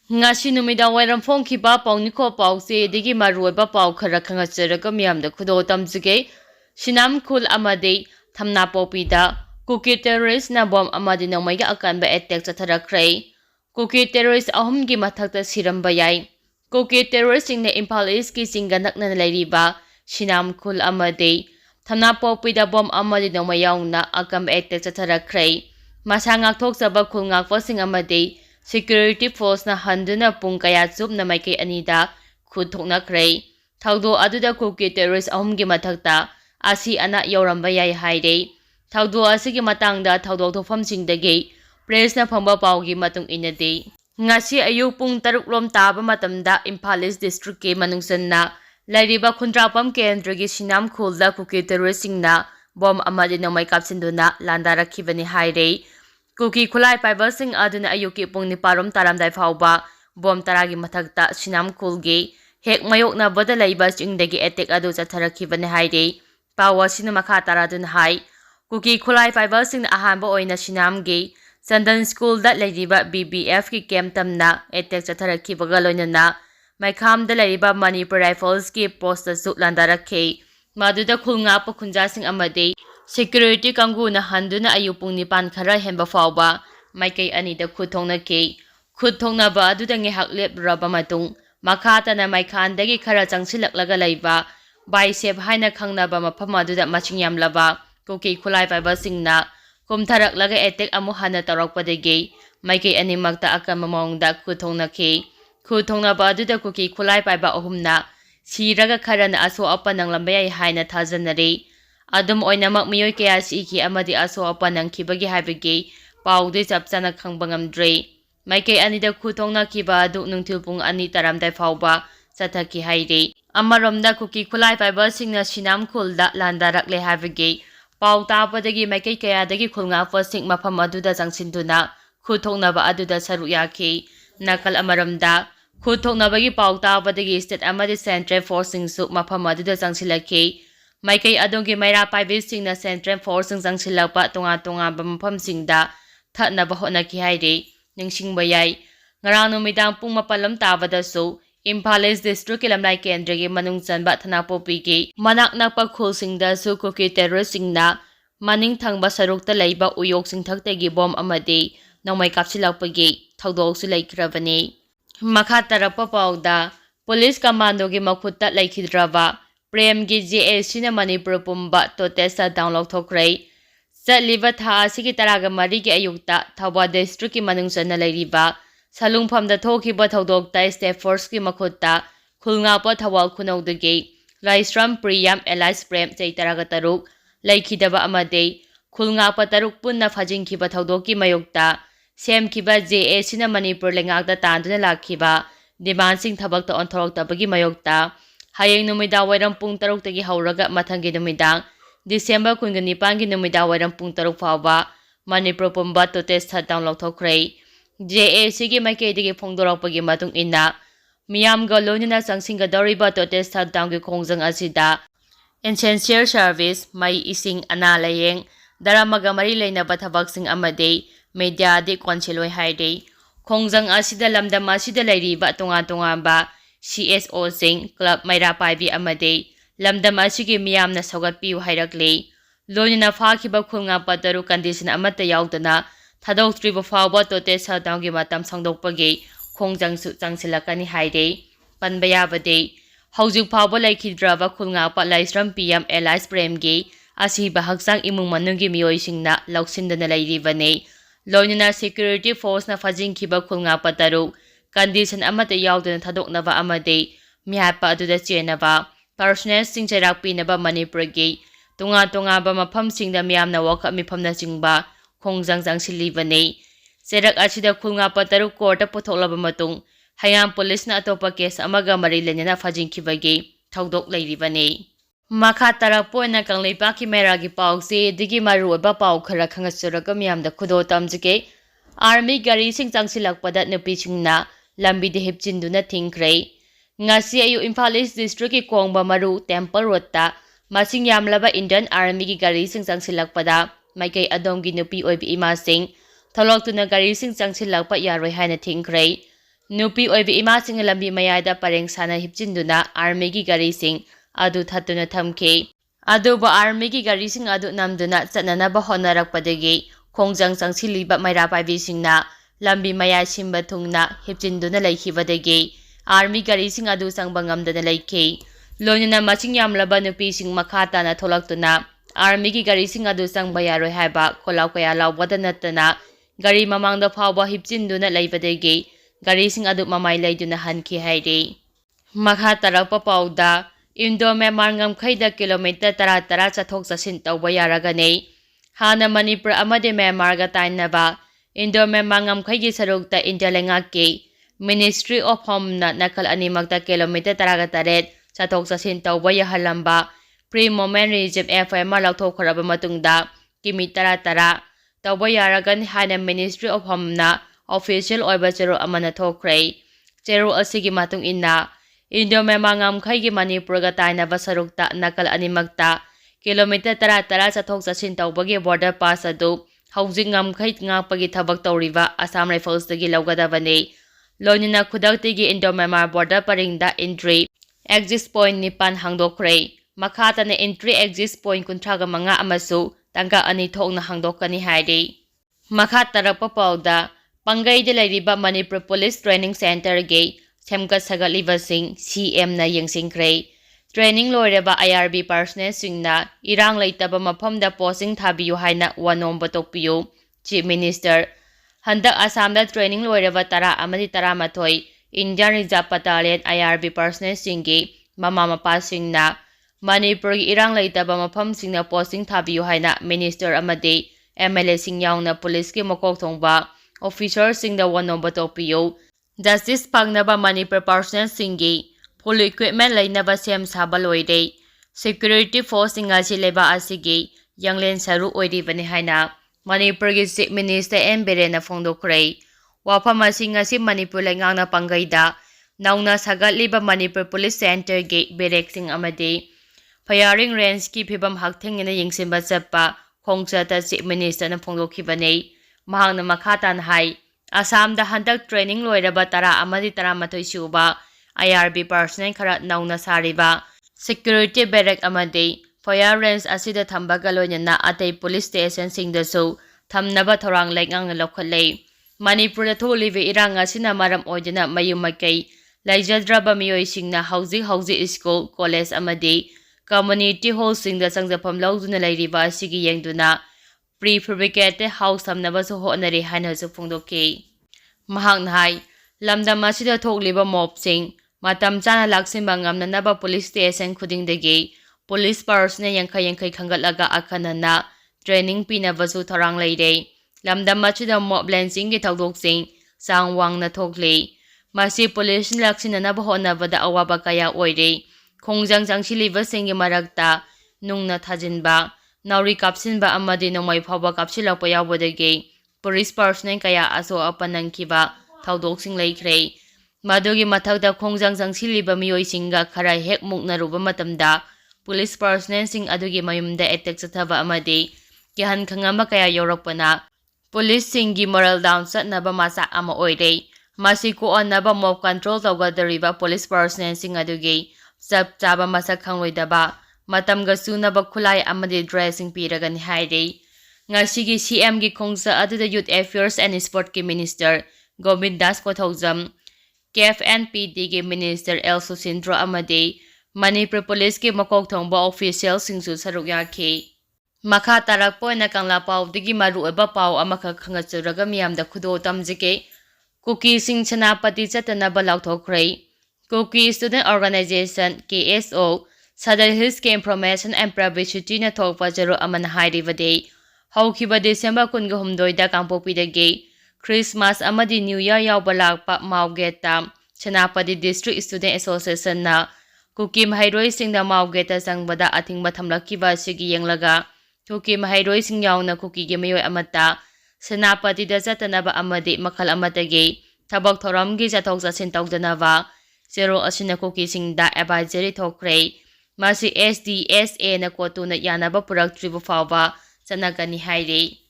Ngasi numidang wairam phongkhiba pawniko pawse digi maruiba paw khara khangacheraka miyamda khudo tamjige Sinam khul amade thamna popida Kuki terrorist na bom amadi nongmaiga akanba attack chatharakhrei Kuki terrorist ahum gi mathakta siramba yai Kuki terrorist sing ne Impal East ki singa nakna lairiba Sinam khul amade thamna popida bom amadi nongmayawna akanba attack chatharakhrei masa ngakthok saba khul ngakpa sing amade Security force na handuna pung kaya chup na maikay anida khud thoknakhrei thawdo aduda Kuki terrorist ahumgi mathakta asi ana yauramba yai haire thawdo asigi matangda thawdok thofamsingdagi press na phangba pawgi matung inade ngasi ayuk pung 6 lom taba matamda Impal East district ke manungsanna lairiba khundrapam kendragi Sinam khulda Kuki terrorist singna bom amadi nomai kapsinduna landarakhibani haire Kuki khulai paiba sing aduna ayuki pung niparom taramdai phauba bom taragi mathakta Sinam khulge hek mayokna bada laiba chingdagi attack adu chatharakibani haire pawa sina makha taradun hai Kuki khulai paiba sing ahanba oina Sinamge Sandan school da lairiba BBF ki camp tamna attack chatharakibaga loinana maikham da lairiba Manipur Rifles ki post su landarakhe maduda khulnga pa khunja sing amade Security kanggu na handuna ayupung nipan khara hemba fawba maikay anida khudthongna ke khudthongna ba aduda ngehak lep raba matung makhata na maikhandagi khara changsilaklaga laiba bicep haina khangnaba mafam aduda maching yamlaba Kuki khulai paiba singna kumtharaklaga attack amu hana tarakpadagi maikay animakta akama mawngda khudthongna ke khudthongna ba aduda Kuki khulai paiba ahumna siraga khara na aso apa nang lambayay haina thajanare Adum oinamak miyoy kaya siiki amadi aso apa nang kibagi habigi paude chapchana khangbangamdre maikay anida khutongna kiba adu nungtilpung ani taramdai phauba sathaki haire amaromda Kuki khulai paiba singna Sinam khulda landarakle habigi pau tapadagi maikay kaya dagi khulnga sing mafam aduda changsinduna khutongna ba aduda saru yaki nakal amaromda khutongna bagi pau tapadagi state amadi central forcing su mafam aduda changsilaki Maikay adongi mayra paibe singna Central Force sing silapa tunga bamapam singda thatna bahona ki haire ningsingba yai ngarang numidang pung mapalam tabada so Impal East district kilamlai kendragi manung chanba thana popi ki manak nakpa khul singda su Kuki terrorist singna maning thangba sarukta laiba uyok sing thaktagi bom amade nomai kapsilakpagi thawdok su laikhrabani makha tarapa pawda police commando gi makhutta laikhidraba Prem gi JAC na Manipur pumba to testa download thokrai Satliba tha asigi taraga mari gi ayukta Thawba district ki manungsan na lairiba salungpham da thokiba thodokta state force ki makhutta khulnga pa thawal khunawdagi Laisram Priyam Elias Prem chai taraga taruk laikhidaba amade khulnga pa taruk punna phajingkhiba thodoki mayukta semkhiba JAC na Manipur lengakda tanduna lakhiba demand sing thabak ta onthorok tabagi mayukta Hayeng numida wairam pung 6 tagi hauraga mathangi numidang December 19 gi numida wairam pung 6 fawba Manipur pumba to test download thokhrei JAC gi maikay digi phongdorakpagi matung ina miyam ga lonina changsinga doriba to test down gi khongjang asida essential service mai ising ana layeng daramaga mari leinaba thabak sing amade media de konseloi haide khongjang asida lamdam asida lairiba tunga ba CSO sing club mayra paibi amade lamdam asigi miyamna sogatpiu hairakle lonina fakhiba khulnga pataru condition amata yaudana thadoktriba fawba to te sadangi matam sangdokpagi khongjangsu changsilakani haire panbaya bade haujuk fawba laikhidraba khulnga pa laisram PM Elias Premge asiba haksang imung manungi miyoisingna lauksindana lairibane lonina security force na fajingkhiba khulnga pataru Condition amata yaudana thadoknaba amade mihapa aduda chenaba personnel sing chairakpinaba Manipurgi tunga ba mafam singda miyamna wakap mifamna chingba khongjang silibane serak achida khulnga pataru court puthoklaba matung hayam police na atopa case amaga mari lenena fajingkhibagi thawdok lairibane makha tarakpoina kangleipa ki meragi pawse digi maru ba paw khara khangasuraga miyamda khudo tamjike army gari sing changsilakpada nupi singna lambi de hepchinduna thingkrei ngasi ayu Impal East district ki kongba maru temple road ta masing yamlaba Indian army ki gari sing changsilakpada maikay adom gi nupi oibi ima sing tholok tuna gari sing changsilakpa yaroi haina thingkrei Nupi oibi imasing lambi mayada pareng sana hipchinduna army gi gari sing adu thatuna thamki. Aduba army gi gari sing adu namduna chananaba honarakpadagi khongjang changsiliba maira paibi singna lambi maya simba thungna hipchinduna laikhibadagi army gari sing adu sangbangamdana laikhi. Loinana masing yamlaba nupi sing makhata na tholaktuna army gi gari sing adu sangbayaroi haiba kholaw kaya lawbada natana gari mamangda phawba hipchinduna laibadagi gari sing adu mamai laiduna hanki hairi. Makha tarakpa pauda Indo Myanmar ngamkhaida kilometer 10 chathok chasin tawba yaragane. Hana Manipur amade Myanmar ga tainaba Indo Myanmar ngamkhaigi sarukta India lengaki Ministry of Home na nakal animakta kilometer 10 chathok chasin tawba yahalamba pre-moment regime FMR lauthokraba matungda kimi 10 tawba yaragan hana Ministry of Home na official oiba chero amana thokre. Chero asigi matung inna Indo Myanmar ngamkhaigi Manipur ga tainaba sarukta nakal animakta kilometer 10 chathok chasin tawbagi border pass adu haujing ngamkhai ngapagi thabak tawriba Assam Rifles dagi lawgadabane. Loinina khudaktigi Indo Myanmar border paringda entry exit point nipan hangdokre. Makhatana entry exit point 35 amasu tangka ani thokna hangdokani hairi. Makhat tarakpa pauda Pangaida lairiba Manipur Police Training Center ge semkat sagatliba sing CM na yengsingkre. Training loireba IRB personnel singna irang leitaba mafamda posting thabiyu haina wanom batokpiyu. Chief Minister Handak Assamda training loireba 10 amadi 13 Indian Reserve Battalion IRB personnel singi mama mapa singna Manipur irang leitaba mafam singna posting thabiyu haina Minister amadi MLA sing yauna police ki mokok thongba officer sing da one number topiyo. Justice Pangnaba Manipur personnel singi full equipment lainaba sem saba loire. Security force singa sileba asigi Yanglen saru oiri bani haina Manipur ki Chief Minister M. Birena Fongdokre. Wafama singa si Manipur langangna pangaida nauna sagatliba Manipur Police Center ge berek sing amadi firing range ki phibam hakthengina yingsimba chappa khongchata Chief Minister na Fongdokhibane. Mahangna makhatan hai Assam da handak training loiraba 10 amadi 13 suba IRB personnel khara nauna sariba security barrack amadi fire range asida thambaga loinana atei police station singdasu thamnaba thorang lengang lokhalle. Manipur da tholibe irang asina maram oidana mayumakai laijadraba miyoi singna hauji school college amadi community hall singda sangjapam lawduna lairiba asigi yengduna prefabricated house samnabasu honari hainasu phongdoki. Mahang hai lamdam asida thokliba mob sing matam chana laksimba ngamnanaba police station khudingdagi police personnel yankai khangatlaga akhanana training pinabasu thorang leire. Lamdam asida mob lancing gi thokdoksing sangwang na thokli masi police laksinanaba honabada awaba kaya oire. Khongjang changsiliba singi marakta nungna thajinba Nauri kapsinba amadi nongmai phawba kapsilakpa yawbadagi police personnel kaya aso apanangkiba thawdoksing leikre. Madugi mathakta khongjang changsiliba miyoi singa khara hek muknaruba matamda police personnel sing adugi mayumda attack chathaba amadi kihan khangama kaya yorakpana police singi moral down chatnaba masak ama oire. Masi ko onaba mob control tawgadariba police personnel sing adugi chap chaba masak khangloidaba matam ga sunaba khulai amadi dressing piragani hairi. Ngasigi CM gi khongsa aduda Youth Affairs and Sport ki Minister Govind Das Kothaujam KFNPD ki Minister El Susindro amadi Manipur Police ki makok thongba official singsu saruk yaki. Makha tarakpo na kangla pau digi maru eba pau amaka khangachuraga miyamda khudo tamjike Kuki sing chanapati chatanaba lauthokre. Kuki Student Organization KSO Southern Hills ki Information and Privacy na thokpa jaro amana hairibade haukiba December 13 da Kangpokpidagi Christmas amadi New Year yawba lakpa Maugeta Chanapati District Student Association na Kuki mahairoi singda Maugeta sangbada athingba thamlakiba sigi yenglaga Kuki mahairoi sing yawna Kuki gi mayoi amata Chanapati da chatanaba amadi makhal amatagi thabak thoramgi chathok chasin tawdanaba zero asina Kuki singda advisory thokre. Masi SDSA na kotuna yanaba purak tribu fawba sanagani hairi.